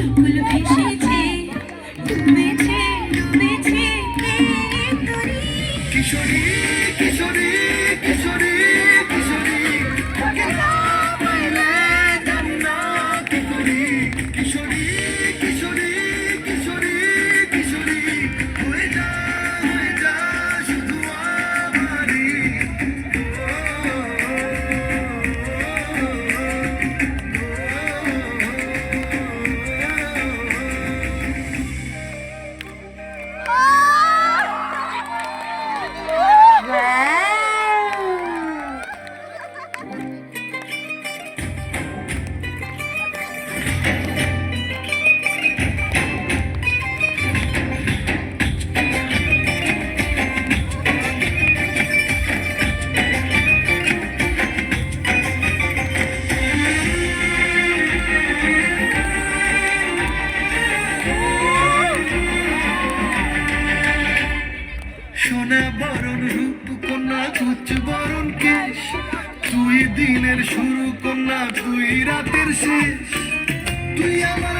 কুল ভেসেছে, ডুবেছে ডুবেছে তরি। কিশোরী কিশোরী কিশোরী কিশোরী তোকে না পাইলে জানি না কি করি। কিশোরী কিশোরী কিশোরী কিশোরী হয়ে যা শুধু আমারই। সোনা বরণ রূপ কন্যা কুচ বরণ কেশ, তুই দিনের শুরু কন্যা তুই রাতের শেষ। তুই আমার